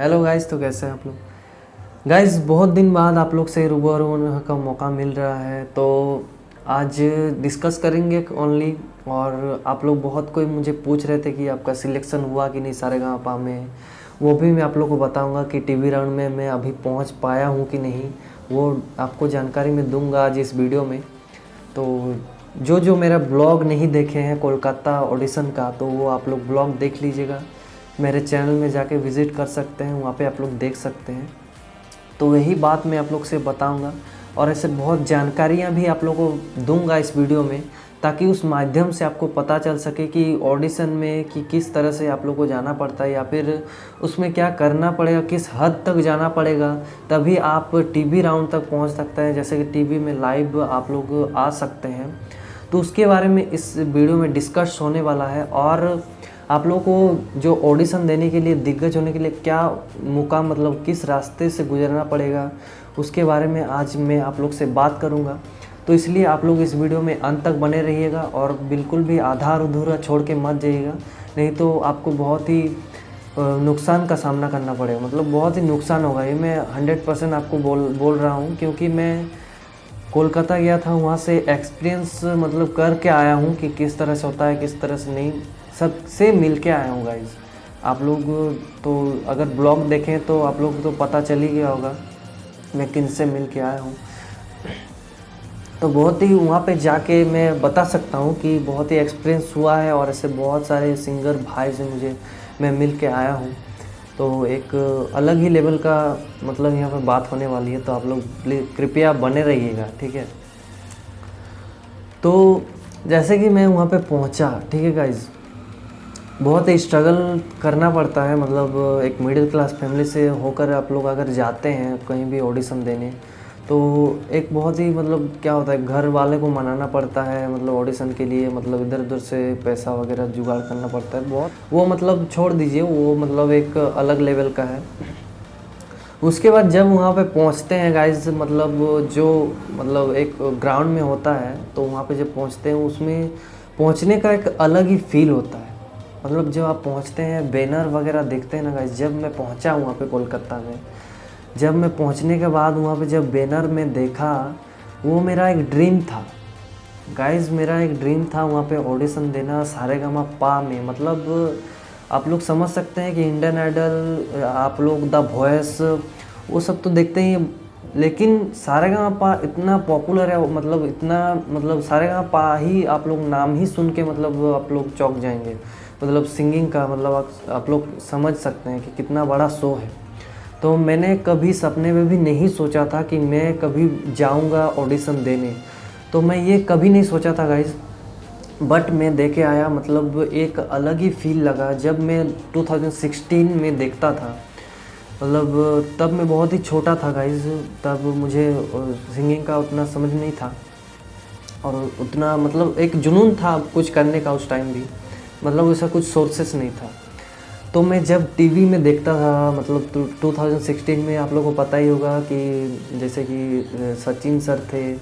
Hello guys, तो कैसे हैं आप लोग। गाइस बहुत दिन बाद आप लोग से रूबरू होने का मौका मिल रहा है, तो आज डिस्कस करेंगे ओनली। और आप लोग बहुत कोई मुझे पूछ रहे थे कि आपका सिलेक्शन हुआ कि नहीं सारेगामापा में। वो भी मैं आप लोग को बताऊंगा कि टीवी राउंड में मैं अभी पहुंच पाया हूं कि नहीं, वो आपको जानकारी मैं दूंगा आज इस वीडियो में। तो जो मेरा ब्लॉग नहीं देखे हैं कोलकाता ऑडिशन का, तो वो आप लोग ब्लॉग देख लीजिएगा। मेरे चैनल में जाके विज़िट कर सकते हैं, वहाँ पे आप लोग देख सकते हैं। तो यही बात मैं आप लोग से बताऊंगा और ऐसे बहुत जानकारियाँ भी आप लोगों को दूंगा इस वीडियो में, ताकि उस माध्यम से आपको पता चल सके कि ऑडिशन में कि किस तरह से आप लोग को जाना पड़ता है, या फिर उसमें क्या करना पड़ेगा, किस हद तक जाना पड़ेगा, तभी आप टीवी राउंड तक पहुंच सकते हैं। जैसे कि टीवी में लाइव आप लोग आ सकते हैं, तो उसके बारे में इस वीडियो में डिस्कस होने वाला है। और आप लोगों को जो ऑडिशन देने के लिए, दिग्गज होने के लिए क्या मुकाम, मतलब किस रास्ते से गुजरना पड़ेगा, उसके बारे में आज मैं आप लोग से बात करूंगा। तो इसलिए आप लोग इस वीडियो में अंत तक बने रहिएगा और बिल्कुल भी आधा अधूरा छोड़ के मत जाइएगा, नहीं तो आपको बहुत ही नुकसान का सामना करना पड़ेगा। मतलब बहुत ही नुकसान होगा, ये मैं 100% आपको बोल रहा हूँ, क्योंकि मैं कोलकाता गया था, वहाँ से एक्सपीरियंस मतलब करके आया हूँ कि किस तरह से होता है, किस तरह से नहीं, सबसे मिल के आया हूँ गाइज। आप लोग तो अगर ब्लॉग देखें तो आप लोग तो पता चल ही गया होगा मैं किन से मिल के आया हूँ। तो बहुत ही वहाँ पे जाके मैं बता सकता हूँ कि बहुत ही एक्सपीरियंस हुआ है, और ऐसे बहुत सारे सिंगर भाई से मैं मिल के आया हूँ। तो एक अलग ही लेवल का मतलब यहाँ पर बात होने वाली है, तो आप लोग कृपया बने रहिएगा, ठीक है। तो जैसे कि मैं वहाँ पे पहुँचा, ठीक है गाइज, बहुत ही स्ट्रगल करना पड़ता है। मतलब एक मिडिल क्लास फैमिली से होकर आप लोग अगर जाते हैं कहीं भी ऑडिशन देने, तो एक बहुत ही मतलब क्या होता है, घर वाले को मनाना पड़ता है, मतलब ऑडिशन के लिए, मतलब इधर उधर से पैसा वगैरह जुगाड़ करना पड़ता है बहुत। वो मतलब छोड़ दीजिए, वो मतलब एक अलग लेवल का है। उसके बाद जब वहाँ पे पहुँचते हैं गाइज, मतलब जो मतलब एक ग्राउंड में होता है, तो वहाँ पे जब पहुँचते हैं, उसमें पहुँचने का एक अलग ही फील होता है। मतलब जब आप पहुँचते हैं, बैनर वगैरह देखते हैं ना गाइज। जब मैं पहुँचा वहाँ पे कोलकाता में, जब मैं पहुँचने के बाद वहाँ पे जब बैनर में देखा, वो मेरा एक ड्रीम था गाइज, मेरा एक ड्रीम था वहाँ पे ऑडिशन देना सारेगामापा में। मतलब आप लोग समझ सकते हैं कि इंडियन आइडल, आप लोग द वॉइस, वो सब तो देखते ही, लेकिन सारेगामापा इतना पॉपुलर है, मतलब इतना, मतलब सारेगामापा ही आप लोग नाम ही सुन के मतलब आप लोग चौंक जाएंगे। मतलब सिंगिंग का मतलब आप लोग समझ सकते हैं कि कितना बड़ा शो है। तो मैंने कभी सपने में भी नहीं सोचा था कि मैं कभी जाऊंगा ऑडिशन देने, तो मैं ये कभी नहीं सोचा था गाइज। बट मैं दे के आया, मतलब एक अलग ही फील लगा जब मैं 2016 में देखता था। मतलब तब मैं बहुत ही छोटा था गाइज, तब मुझे सिंगिंग का उतना समझ नहीं था, और उतना मतलब एक जुनून था कुछ करने का उस टाइम भी, मतलब वैसा कुछ सोर्सेस नहीं था। तो मैं जब टीवी में देखता था, मतलब 2016 में आप लोगों को पता ही होगा कि जैसे कि सचिन सर थे,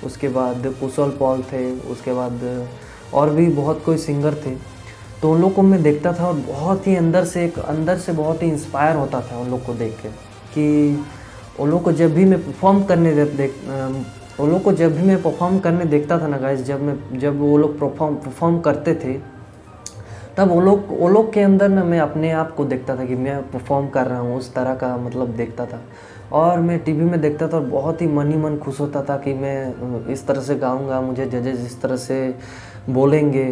उसके बाद कुशल पॉल थे, उसके बाद और भी बहुत कोई सिंगर थे। तो उन लोग को मैं देखता था और बहुत ही अंदर से बहुत ही इंस्पायर होता था उन लोग को देख के, कि उन लोग को जब भी मैं परफॉर्म करने देखता था ना गाइस, जब वो लोग परफॉर्म करते थे, तब वो लोग के अंदर ना मैं अपने आप को देखता था कि मैं परफॉर्म कर रहा हूँ, उस तरह का मतलब देखता था। और मैं टीवी में देखता था और बहुत ही मन ही मन खुश होता था कि मैं इस तरह से गाऊंगा, मुझे जजेस इस तरह से बोलेंगे।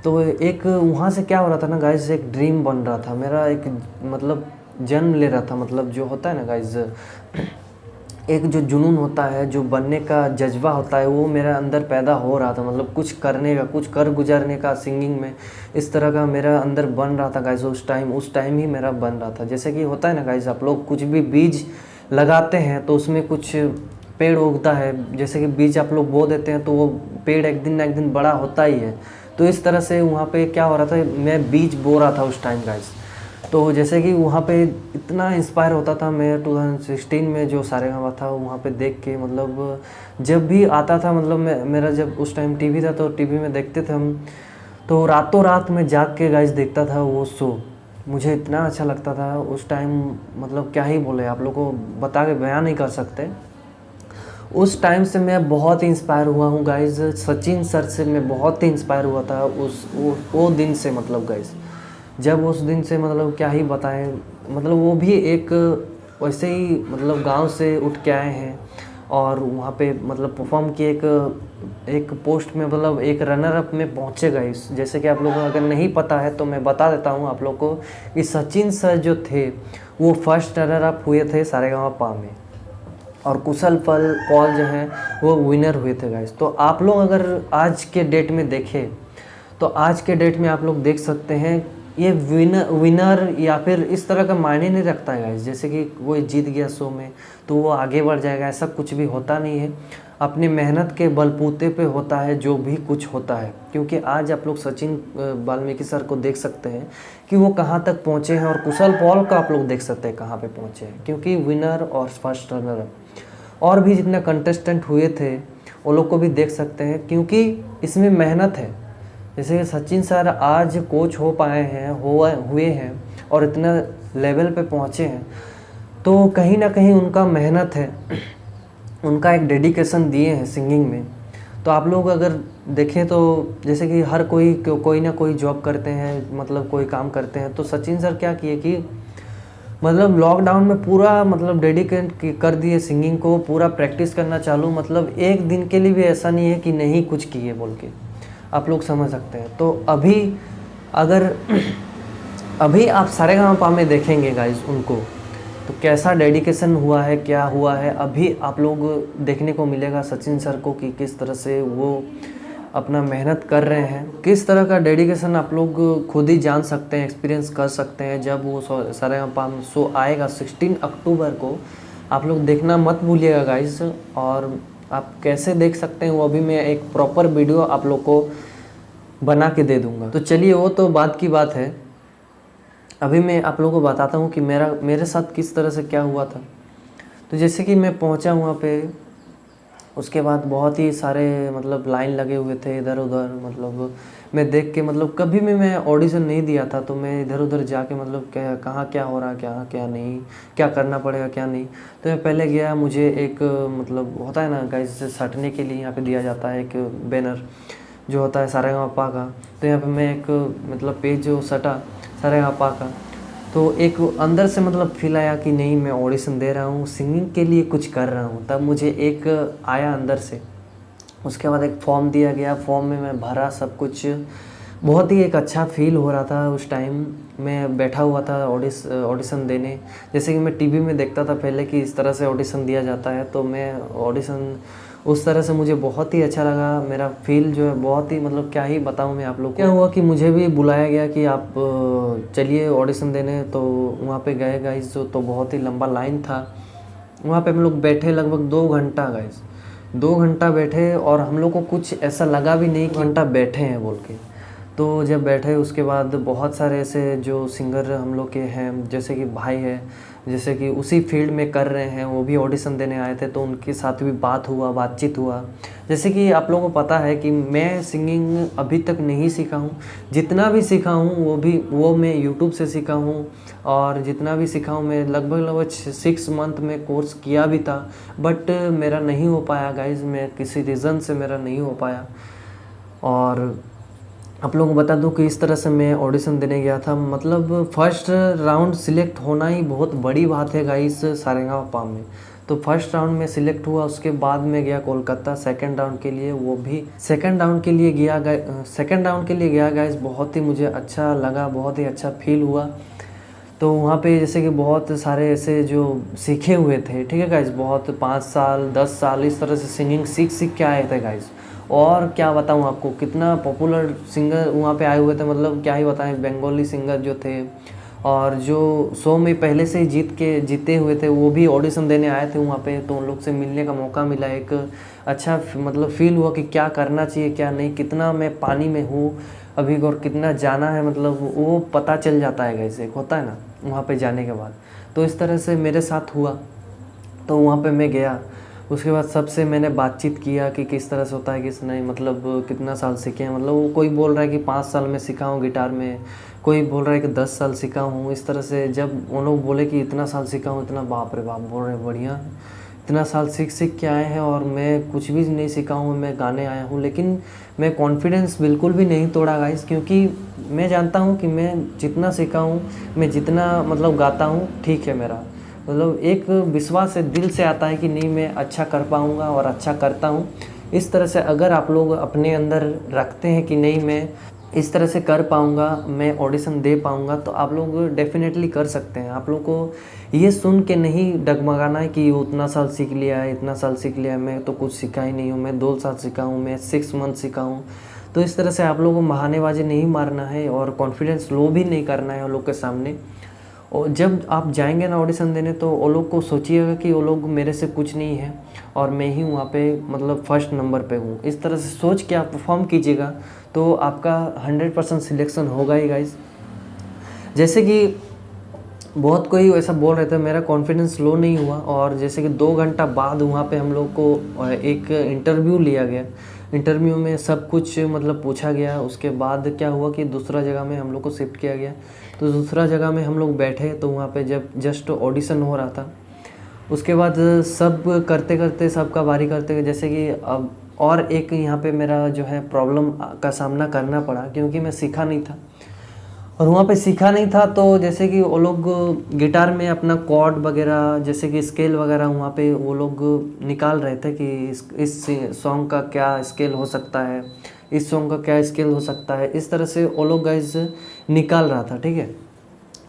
तो एक वहाँ से क्या हो रहा था ना गाइस, एक ड्रीम बन रहा था मेरा, एक मतलब जन्म ले रहा था। मतलब जो होता है ना गाइस, एक जो जुनून होता है, जो बनने का जज्बा होता है, वो मेरा अंदर पैदा हो रहा था। मतलब कुछ करने का, कुछ कर गुजरने का सिंगिंग में, इस तरह का मेरा अंदर बन रहा था गाइस। उस टाइम ही मेरा बन रहा था। जैसे कि होता है ना गाइस, आप लोग कुछ भी बीज लगाते हैं तो उसमें कुछ पेड़ उगता है। जैसे कि बीज आप लोग बो देते हैं तो वो पेड़ एक दिन ना एक दिन बड़ा होता ही है। तो इस तरह से वहाँ पे क्या हो रहा था, मैं बीज बो रहा था उस टाइम गाइस। तो जैसे कि वहाँ पे इतना इंस्पायर होता था मैं 2016 में, जो सारेगामा था वहाँ पे देख के। मतलब जब भी आता था, मतलब मेरा जब उस टाइम टीवी था, तो टीवी में देखते थे हम, तो रातों रात में जाग के गाइस देखता था वो शो। मुझे इतना अच्छा लगता था उस टाइम, मतलब क्या ही बोले, आप लोगों को बता के बयान नहीं कर सकते। उस टाइम से मैं बहुत ही इंस्पायर हुआ हूँ गाइज़, सचिन सर से मैं बहुत ही इंस्पायर हुआ था वो दिन से, मतलब गाइज़ जब उस दिन से, मतलब क्या ही बताएं, मतलब वो भी एक वैसे ही मतलब गांव से उठ के आए हैं और वहाँ पे मतलब परफॉर्म किए, एक पोस्ट में, मतलब एक रनर अप में पहुँचे गाइस। जैसे कि आप लोगों को अगर नहीं पता है तो मैं बता देता हूँ आप लोग को कि सचिन सर जो थे वो फर्स्ट रनर अप हुए थे सारेगामापा में, और कुशल पॉल जो हैं वो विनर हुए थे गाइस। तो आप लोग अगर आज के डेट में देखें तो आज के डेट में आप लोग देख सकते हैं ये विनर या फिर इस तरह का मायने नहीं रखता है गाइस, जैसे कि वो जीत गया शो में तो वो आगे बढ़ जाएगा, ऐसा कुछ भी होता नहीं है। अपनी मेहनत के बलबूते पे होता है जो भी कुछ होता है, क्योंकि आज आप लोग सचिन वाल्मीकि सर को देख सकते हैं कि वो कहाँ तक पहुँचे हैं, और कुशल पॉल का आप लोग देख सकते हैं कहाँ पे पहुँचे हैं, क्योंकि विनर और फर्स्ट रनर और भी जितने कंटेस्टेंट हुए थे वो लोग को भी देख सकते हैं, क्योंकि इसमें मेहनत है। जैसे कि सचिन सर आज कोच हो पाए हैं, हुए हैं और इतना लेवल पे पहुँचे हैं, तो कहीं ना कहीं उनका मेहनत है, उनका एक डेडिकेशन दिए हैं सिंगिंग में। तो आप लोग अगर देखें तो जैसे कि हर कोई ना कोई जॉब करते हैं, मतलब कोई काम करते हैं, तो सचिन सर क्या किए कि मतलब लॉकडाउन में पूरा मतलब डेडिकेट कर दिए सिंगिंग को, पूरा प्रैक्टिस करना चालू, मतलब एक दिन के लिए भी ऐसा नहीं है कि नहीं कुछ किए बोल के, आप लोग समझ सकते हैं। तो अभी आप सारेगामापा में देखेंगे गाइस उनको, तो कैसा डेडिकेशन हुआ है, क्या हुआ है, अभी आप लोग देखने को मिलेगा सचिन सर को कि किस तरह से वो अपना मेहनत कर रहे हैं, किस तरह का डेडिकेशन आप लोग खुद ही जान सकते हैं, एक्सपीरियंस कर सकते हैं। जब वो सारेगामापा शो आएगा 16 अक्टूबर को, आप लोग देखना मत भूलिएगा गाइस। और आप कैसे देख सकते हैं वो अभी मैं एक प्रॉपर वीडियो आप लोग को बना के दे दूंगा। तो चलिए वो तो बात की बात है, अभी मैं आप लोगों को बताता हूँ कि मेरे साथ किस तरह से क्या हुआ था। तो जैसे कि मैं पहुँचा वहाँ पे, उसके बाद बहुत ही सारे मतलब लाइन लगे हुए थे इधर उधर, मतलब मैं देख के, मतलब कभी भी मैं ऑडिशन नहीं दिया था, तो मैं इधर उधर जाके मतलब कहाँ क्या हो रहा है, क्या क्या नहीं, क्या करना पड़ेगा क्या नहीं। तो मैं पहले गया, मुझे एक मतलब होता है ना गाइस, सटने के लिए यहाँ पे दिया जाता है एक बैनर जो होता है सारेगामापा का। तो यहाँ पे मैं एक मतलब पेज जो सटा सारेगामापा का, तो एक अंदर से मतलब फील आया कि नहीं मैं ऑडिशन दे रहा हूँ, सिंगिंग के लिए कुछ कर रहा हूँ। तब मुझे एक आया अंदर से। उसके बाद एक फॉर्म दिया गया, फॉर्म में मैं भरा सब कुछ, बहुत ही एक अच्छा फील हो रहा था। उस टाइम मैं बैठा हुआ था ऑडिशन देने, जैसे कि मैं टीवी में देखता था पहले कि इस तरह से ऑडिशन दिया जाता है, तो मैं ऑडिशन उस तरह से मुझे बहुत ही अच्छा लगा। मेरा फील जो है बहुत ही, मतलब क्या ही बताऊँ मैं आप लोग को। क्या हुआ कि मुझे भी बुलाया गया कि आप चलिए ऑडिशन देने, तो वहाँ पे गए गाइस। तो बहुत ही लंबा लाइन था वहाँ पे, हम लोग बैठे लगभग 2 घंटा गाइस, 2 घंटा बैठे, और हम लोग को कुछ ऐसा लगा भी नहीं कि घंटा बैठे हैं बोल के। तो जब बैठे उसके बाद बहुत सारे ऐसे जो सिंगर हम लोग के हैं, जैसे कि भाई है, जैसे कि उसी फील्ड में कर रहे हैं, वो भी ऑडिशन देने आए थे, तो उनके साथ भी बातचीत हुआ। जैसे कि आप लोगों को पता है कि मैं सिंगिंग अभी तक नहीं सीखा हूँ, जितना भी सीखा हूँ वो मैं यूट्यूब से सीखा हूँ, और जितना भी सीखा हूँ मैं लगभग 6 मंथ में कोर्स किया भी था, बट मेरा नहीं हो पाया गाइज, मैं किसी रीज़न से मेरा नहीं हो पाया। और आप लोगों को बता दूं कि इस तरह से मैं ऑडिशन देने गया था, मतलब फर्स्ट राउंड सिलेक्ट होना ही बहुत बड़ी बात है गाइस सारेगामापा में। तो फर्स्ट राउंड में सिलेक्ट हुआ, उसके बाद में गया कोलकाता सेकंड राउंड के लिए, वो भी सेकंड राउंड के लिए गया गाइस। बहुत ही मुझे अच्छा लगा, बहुत ही अच्छा फील हुआ। तो वहाँ पे जैसे कि बहुत सारे ऐसे जो सीखे हुए थे, ठीक है गाइस, बहुत 5 साल 10 साल इस तरह से सिंगिंग सीख के आए थे गाइस। और क्या बताऊँ आपको, कितना पॉपुलर सिंगर वहाँ पे आए हुए थे, मतलब क्या ही बताएं, बंगाली सिंगर जो थे, और जो शो में पहले से ही जीते हुए थे, वो भी ऑडिशन देने आए थे वहाँ पे। तो उन लोग से मिलने का मौका मिला, एक अच्छा मतलब फील हुआ कि क्या करना चाहिए क्या नहीं, कितना मैं पानी में हूँ अभी और कितना जाना है, मतलब वो पता चल जाता है गाइस, एक होता है ना वहाँ पे जाने के बाद। तो इस तरह से मेरे साथ हुआ। तो वहाँ पे मैं गया, उसके बाद सबसे मैंने बातचीत किया कि किस तरह से होता है, किस नहीं, मतलब कितना साल सीखे हैं। मतलब वो कोई बोल रहा है कि 5 साल में सीखा हूँ गिटार में, कोई बोल रहा है कि 10 साल सीखा हूँ। इस तरह से जब वो लोग बोले कि इतना साल सीखा हूँ, इतना बाप रे बाप, बोल रहे बढ़िया, इतना साल सीख सीख के आए हैं और मैं कुछ भी नहीं सीखा हूँ, मैं गाने आया हूँ। लेकिन मैं कॉन्फिडेंस बिल्कुल भी नहीं तोड़ा गाइस, क्योंकि मैं जानता हूँ कि मैं जितना सीखा हूँ, मैं जितना मतलब गाता हूँ, ठीक है मेरा। मतलब एक विश्वास है, दिल से आता है कि नहीं मैं अच्छा कर पाऊँगा और अच्छा करता हूँ। इस तरह से अगर आप लोग अपने अंदर रखते हैं कि नहीं मैं इस तरह से कर पाऊँगा, मैं ऑडिशन दे पाऊँगा, तो आप लोग डेफ़िनेटली कर सकते हैं। आप लोग को ये सुन के नहीं डगमगाना है कि उतना साल सीख लिया है, इतना साल सीख लिया है, मैं तो कुछ सीखा ही नहीं हूँ, मैं 2 साल सीखा हूँ, मैं 6 मंथ सीखा हूँ। तो इस तरह से आप लोगों को बहानेबाज़ी नहीं मारना है और कॉन्फिडेंस लो भी नहीं करना है उन लोग के सामने। और जब आप जाएंगे ना ऑडिशन देने, तो वो लोग को सोचिएगा कि वो लोग मेरे से कुछ नहीं है और मैं ही वहाँ पे मतलब फर्स्ट नंबर पे हूँ। इस तरह से सोच के आप परफॉर्म कीजिएगा तो आपका 100% सिलेक्शन होगा ही गाइस। जैसे कि बहुत कोई ऐसा बोल रहे थे मेरा कॉन्फिडेंस लो नहीं हुआ, और जैसे कि 2 घंटा बाद वहाँ पे हम लोग को एक इंटरव्यू लिया गया। इंटरव्यू में सब कुछ मतलब पूछा गया। उसके बाद क्या हुआ कि दूसरा जगह में हम लोग को शिफ्ट किया गया। तो दूसरा जगह में हम लोग बैठे, तो वहाँ पे जब जस्ट ऑडिशन हो रहा था, उसके बाद सब करते करते सबका बारी करते, जैसे कि अब और एक यहाँ पे मेरा जो है प्रॉब्लम का सामना करना पड़ा, क्योंकि मैं सीखा नहीं था। और वहाँ पे सीखा नहीं था, तो जैसे कि वो लोग गिटार में अपना कॉर्ड वगैरह, जैसे कि स्केल वगैरह वहाँ पे वो लोग निकाल रहे थे कि इस सॉन्ग का क्या स्केल हो सकता है, इस सॉन्ग का क्या स्केल हो सकता है। इस तरह से वो लोग गाइस निकाल रहा था, ठीक है।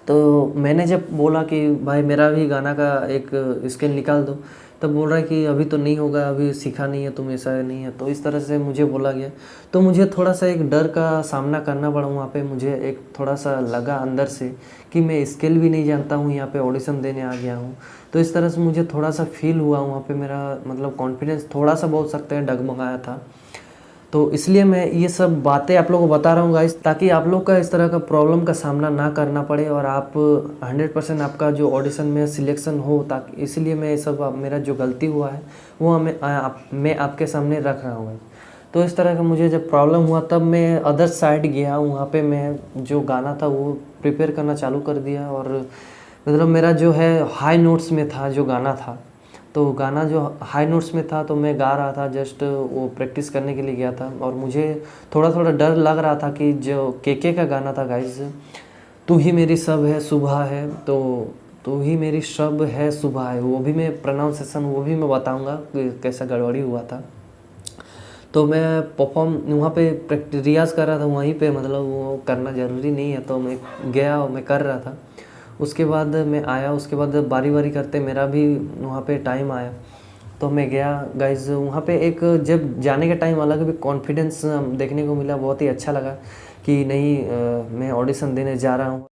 तो मैंने जब बोला कि भाई मेरा भी गाना का एक स्केल निकाल दो, तब बोल रहा है कि अभी तो नहीं होगा, अभी सीखा नहीं है तुम, ऐसा नहीं है। तो इस तरह से मुझे बोला गया, तो मुझे थोड़ा सा एक डर का सामना करना पड़ा वहाँ पे। मुझे एक थोड़ा सा लगा अंदर से कि मैं स्केल भी नहीं जानता हूँ, यहाँ पे ऑडिशन देने आ गया हूँ। तो इस तरह से मुझे थोड़ा सा फील हुआ वहाँ पे, मेरा मतलब कॉन्फिडेंस थोड़ा सा बोल सकते हैं डगमगाया था। तो इसलिए मैं ये सब बातें आप लोगों को बता रहा हूँ गाइस, ताकि आप लोग का इस तरह का प्रॉब्लम का सामना ना करना पड़े और आप 100% आपका जो ऑडिशन में सिलेक्शन हो। ताकि इसलिए मैं ये सब मेरा जो गलती हुआ है वो मैं आपके सामने रख रहा हूँ। तो इस तरह का मुझे जब प्रॉब्लम हुआ, तब मैं अदर साइड गया, वहाँ पे मैं जो गाना था वो प्रिपेयर करना चालू कर दिया। और मतलब मेरा जो है हाई नोट्स में था जो गाना था, तो गाना जो हाई नोट्स में था तो मैं गा रहा था, जस्ट वो प्रैक्टिस करने के लिए गया था। और मुझे थोड़ा थोड़ा डर लग रहा था कि जो केके का गाना था गाइस, तू ही मेरी सब है सुबह है, तो तू ही मेरी सब है सुबह है, वो भी मैं प्रोनाउंसिएशन वो भी मैं बताऊंगा कि कैसा गड़बड़ी हुआ था। तो मैं परफॉर्म वहाँ पे रियाज़ कर रहा था वहीं पे, मतलब वो करना ज़रूरी नहीं है, तो मैं गया और मैं कर रहा था। उसके बाद मैं आया, उसके बाद बारी बारी करते मेरा भी वहाँ पे टाइम आया, तो मैं गया गाइज वहाँ पे। एक जब जाने के टाइम अलग भी कॉन्फिडेंस देखने को मिला, बहुत ही अच्छा लगा कि नहीं मैं ऑडिशन देने जा रहा हूँ।